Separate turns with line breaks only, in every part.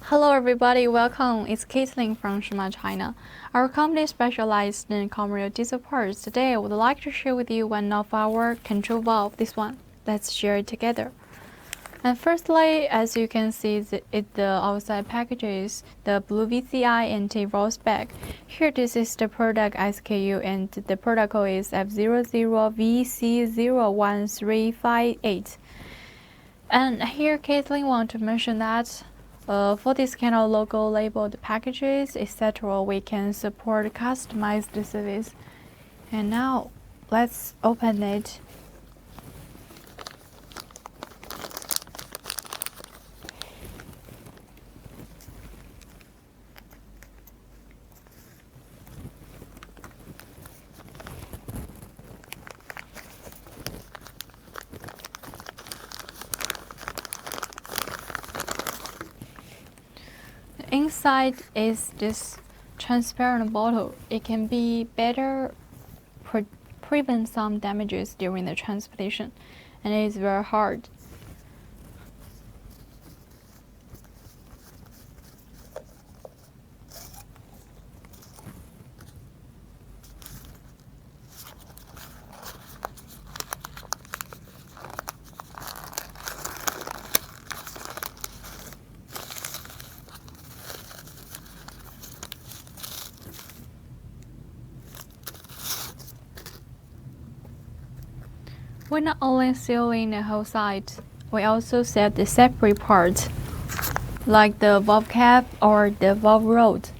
Hello everybody, welcome. It's Caitlin from Shumatt, China. Our company specializes in commercial diesel parts. Today I would like to share with you one of our control valve, this one. Let's share it together. And firstly, as you can see, the outside packages, the blue VCI and T-roll spec. Here this is the product SKU and the protocol is F00VC01358. And here Caitlin want to mention that for this kind of logo labeled packages, etc., we can support customized service. And now let's open it. Inside is this transparent bottle. It can be better prevent some damages during the transportation, and it is very hard. We not only sealing the whole side, we also set the separate parts, like the valve cap or the valve rod.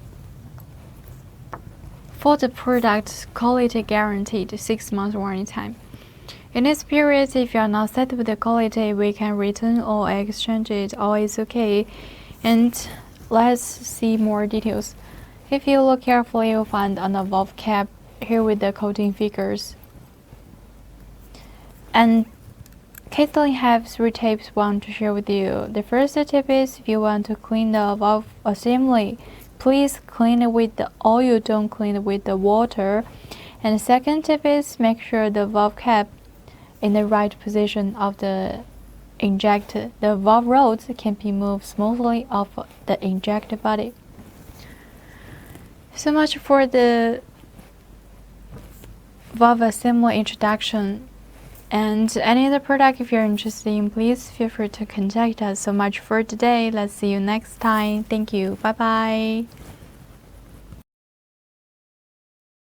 For the product, quality guaranteed 6 months warranty time. In this period, if you are not satisfied with the quality, we can return or exchange it, all is okay. And let's see more details. If you look carefully, you'll find on the valve cap here with the coating figures. And Caitlin have 3 tips I want to share with you. The first tip is if you want to clean the valve assembly, please clean it with the oil, don't clean it with the water. And the second tip is make sure the valve cap in the right position of the injector. The valve rods can be moved smoothly off the injector body. So much for the valve assembly introduction. And any other product if you're interested in, please feel free to contact us. So much for today. Let's see you next time. Thank you. Bye bye.